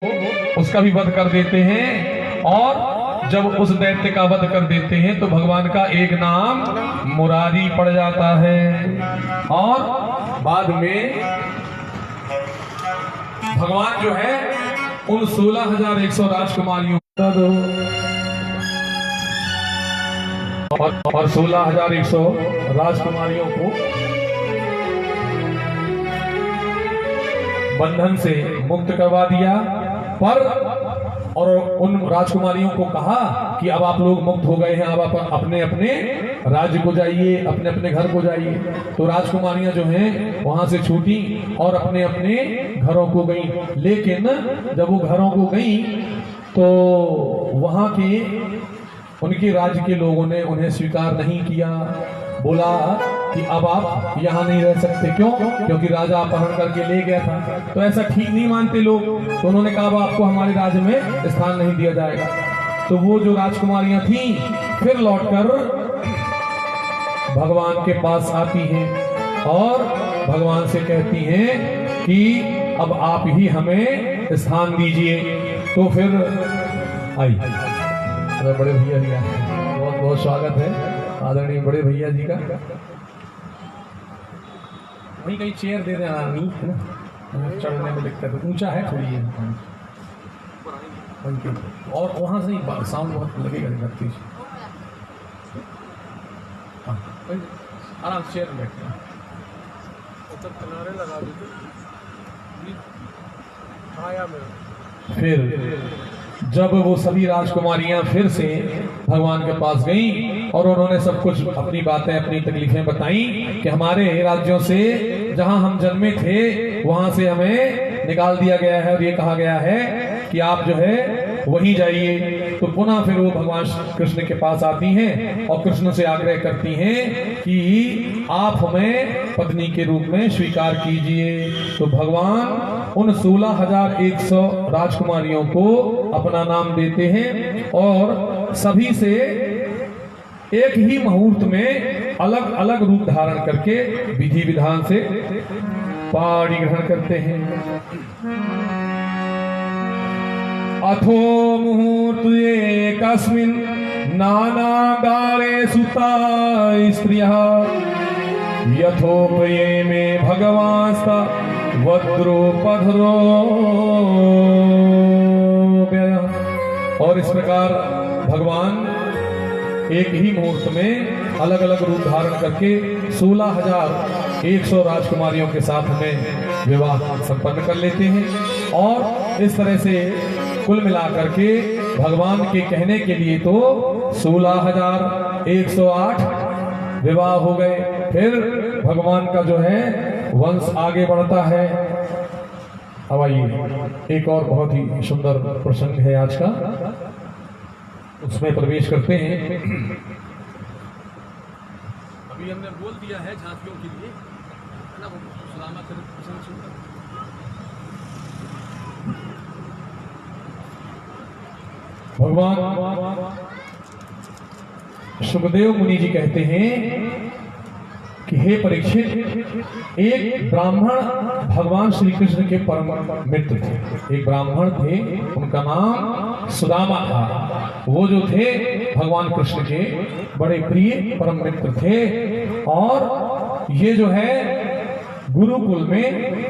उसका भी वध कर देते हैं। और जब उस दैत्य का वध कर देते हैं तो भगवान का एक नाम मुरारी पड़ जाता है। और बाद में भगवान जो है उन 16,100 राजकुमारियों और 16,100 राजकुमारियों को बंधन से मुक्त करवा दिया। पर और उन राजकुमारियों को कहा कि अब आप लोग मुक्त हो गए हैं, अब आप अपने अपने राज्य को जाइए, अपने अपने घर को जाइए। तो राजकुमारियां जो हैं वहां से छूटी और अपने अपने घरों को गईं। लेकिन जब वो घरों को गईं तो वहां के उनके राज्य के लोगों ने उन्हें स्वीकार नहीं किया। बोला कि अब आप यहाँ नहीं रह सकते। क्यों? क्योंकि राजा अपहरण करके ले गया था। तो ऐसा ठीक नहीं मानते लोग। तो उन्होंने कहा अब आपको हमारे राज्य में स्थान नहीं दिया जाएगा। तो वो जो राजकुमारियां थीं फिर लौटकर भगवान के पास आती हैं और भगवान से कहती हैं कि अब आप ही हमें स्थान दीजिए। तो फिर आई बड़े भैया जी का बहुत बहुत स्वागत है, आदरणीय बड़े भैया जी का। वहीं कहीं चेयर दे देना है ना, चढ़ने में दिक्कत है, ऊंचा है थोड़ी ये। और वहाँ से ही साउंड बहुत लगेगा तेज। आराम से चेयर में बैठना, किनारे लगा दीजिए। फिर जब वो सभी राजकुमारियां फिर से भगवान के पास गईं और उन्होंने सब कुछ अपनी बातें अपनी तकलीफें बताई कि हमारे राज्यों से जहां हम जन्मे थे वहां से हमें निकाल दिया गया है और ये कहा गया है कि आप जो है वहीं जाइए। तो पुनः फिर वो भगवान कृष्ण के पास आती हैं और कृष्ण से आग्रह करती हैं कि आप हमें पत्नी के रूप में स्वीकार कीजिए। तो भगवान उन 16,100 राजकुमारियों को अपना नाम देते हैं और सभी से एक ही मुहूर्त में अलग अलग रूप धारण करके विधि विधान से पाणी ग्रहण करते हैं। अथो मुहूर्त एकस्मिन् नानागारे सुता स्त्रियः यथोपये में भगवास्ता वज्रोपधरो। और इस प्रकार भगवान एक ही मुहूर्त में अलग अलग रूप धारण करके 16,100 राजकुमारियों के साथ में विवाह संपन्न कर लेते हैं। और इस तरह से कुल मिलाकर के भगवान के कहने के लिए तो 16,108 विवाह हो गए। फिर भगवान का जो है वंश आगे बढ़ता है। अब आइए एक और बहुत ही सुंदर प्रसंग है आज का, उसमें प्रवेश करते हैं। अभी हमने बोल दिया है झांकियों के लिए ना, सुदामा चरित्र प्रसंग सुनकर भगवान सुखदेव मुनि जी कहते हैं कि हे परीक्षित, एक ब्राह्मण भगवान श्री कृष्ण के परम मित्र थे। एक ब्राह्मण थे, उनका नाम सुदामा था। वो जो थे भगवान कृष्ण के बड़े प्रिय परम मित्र थे। और ये जो है गुरुकुल में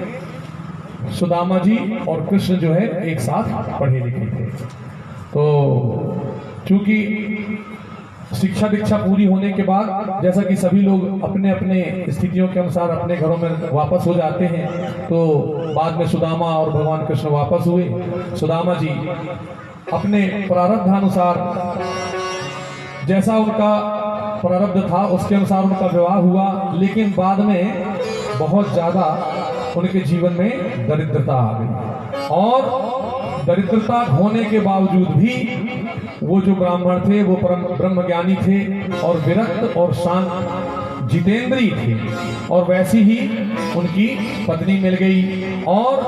सुदामा जी और कृष्ण जो है एक साथ पढ़े लिखे थे। तो चूंकि शिक्षा दीक्षा पूरी होने के बाद जैसा कि सभी लोग अपने अपने स्थितियों के अनुसार अपने घरों में वापस हो जाते हैं, तो बाद में सुदामा और भगवान कृष्ण वापस हुए। सुदामा जी अपने प्रारब्धानुसार जैसा उनका प्रारब्ध था उसके अनुसार उनका विवाह हुआ। लेकिन बाद में बहुत ज्यादा उनके जीवन में दरिद्रता आ गई और दरिद्रता होने के बावजूद भी वो जो ब्राह्मण थे वो परम ब्रह्मज्ञानी थे और विरक्त और शांत जितेंद्रीय थे। और वैसी ही उनकी पत्नी मिल गई और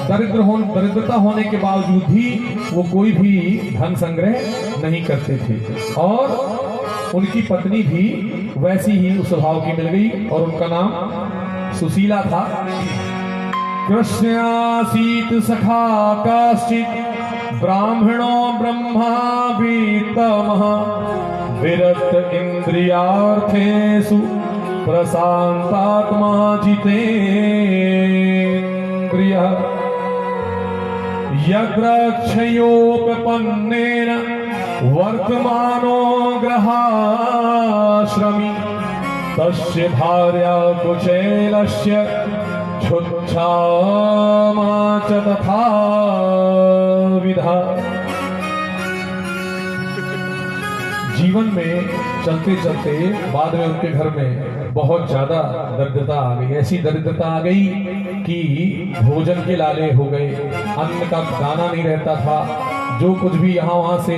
दरिद्रता होने के बावजूद भी वो कोई भी धन संग्रह नहीं करते थे। और उनकी पत्नी भी वैसी ही उस स्वभाव की मिल गई और उनका नाम सुशीला था। कृष्णासीत सखा काश्चित् ब्राह्मणो ब्रह्मावीतमः विरक्त इंद्रियार्थेषु प्रशांतात्मा जितेन्द्रियः यद्रक्षयोपपन्नेन वर्तमानो ग्रहाश्रमी तस्य भार्या कुचेलस्य क्षुच्छामा च तथा विधा। जीवन में चलते चलते बाद में उनके घर में बहुत ज्यादा दरिद्रता आ गई। ऐसी दरिद्रता आ गई कि भोजन के लाले हो गए, अन्न का दाना नहीं रहता था। जो कुछ भी यहाँ वहाँ से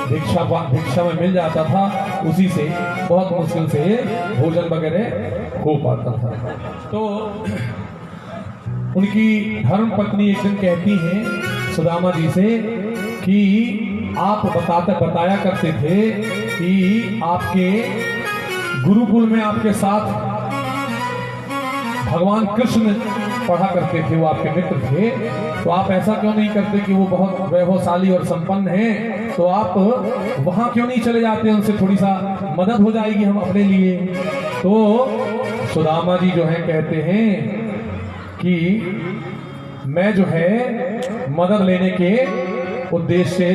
भिक्षा में मिल जाता था, उसी से बहुत मुश्किल से भोजन वगैरह हो पाता था। तो उनकी धर्म पत्नी एक दिन कहती हैं सुदामा जी से कि आप बताया करते थे कि आपके गुरुकुल में आपके साथ भगवान कृष्ण पढ़ा करते थे, वो आपके मित्र थे, तो आप ऐसा क्यों नहीं करते कि वो बहुत वैभवशाली और संपन्न हैं, तो आप वहां क्यों नहीं चले जाते, उनसे थोड़ी सा मदद हो जाएगी हम अपने लिए। तो सुदामा जी जो है कहते हैं कि मैं जो है मदद लेने के उद्देश्य से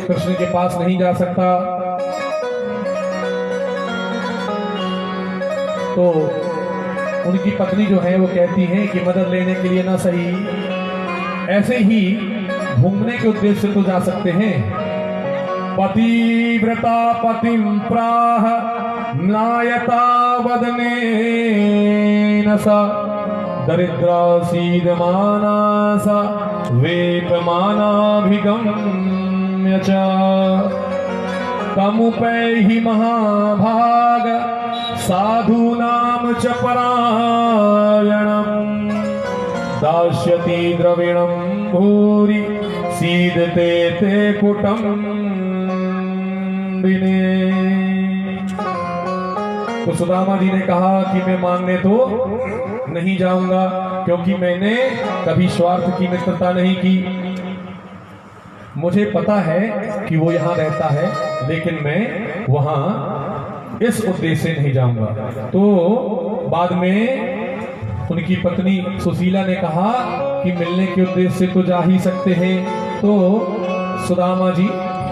कृष्ण के पास नहीं जा सकता। तो उनकी पत्नी जो है वो कहती है कि मदद लेने के लिए ना सही, ऐसे ही घूमने के उद्देश्य से तो जा सकते हैं। पतिव्रता पतिं प्राह नायता वदने नसा दरिद्रा सीदमाना सा वेपमानाभिगम्य च तमुपैहि महाभाग साधूनां च परायणम् दास्यति द्रविणं भूरि सीदते ते कुटुम्बिने। तो सुदामा जी ने कहा कि मैं मांगने तो नहीं जाऊंगा, क्योंकि मैंने कभी स्वार्थ की मित्रता नहीं की। मुझे पता है कि वो यहाँ रहता है, लेकिन मैं वहां इस उद्देश्य से नहीं जाऊंगा। तो बाद में उनकी पत्नी सुशीला ने कहा कि मिलने के उद्देश्य से तो जा ही सकते हैं। तो सुदामा जी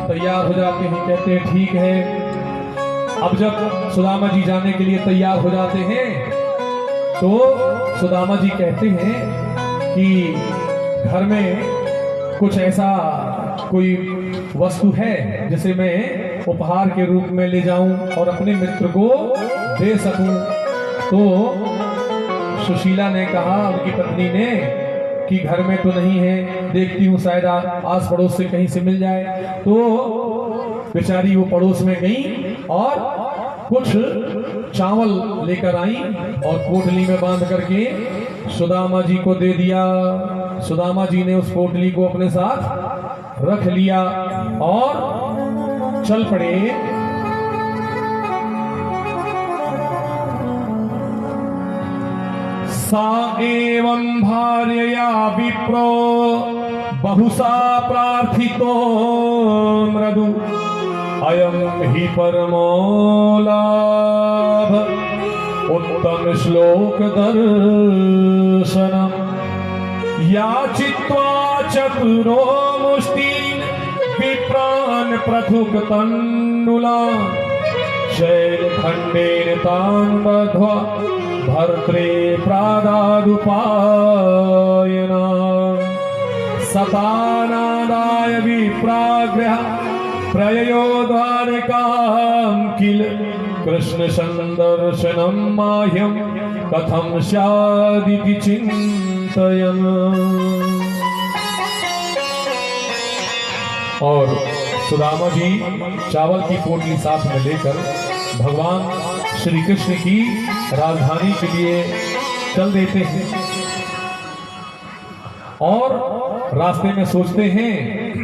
तैयार हो जाते हैं, कहते हैं ठीक है। अब जब सुदामा जी जाने के लिए तैयार हो जाते हैं तो सुदामा जी कहते हैं कि घर में कुछ ऐसा कोई वस्तु है जिसे मैं उपहार के रूप में ले जाऊं और अपने मित्र को दे सकूं। तो सुशीला ने कहा, उनकी पत्नी ने, कि घर में तो नहीं है, देखती हूँ शायद आस पड़ोस से कहीं से मिल जाए। तो बेचारी वो पड़ोस में गई और कुछ चावल लेकर आई और पोटली में बांध करके सुदामा जी को दे दिया। सुदामा जी ने उस पोटली को अपने साथ रख लिया और चल पड़े। सा एवं भार्यया विप्रो बहुसा प्रार्थितो मृदु अयं हि परमो लाभ उत्तम श्लोक दर्शनम् याचित्वा चतुरो मुष्टिन् विप्रान् पृथुक तण्डुलान् शैलखण्डेन तान् बद्ध्वा भर्त्रे प्रादादुपायनान् सतानादाय विप्राग्रह प्रययो द्वारकां किल कृष्ण संदर्शनं माह्यं कथं स्यादिति चिन्तयन्। और सुदामा जी चावल की पोटली साथ में लेकर भगवान श्री कृष्ण की राजधानी के लिए चल देते हैं और रास्ते में सोचते हैं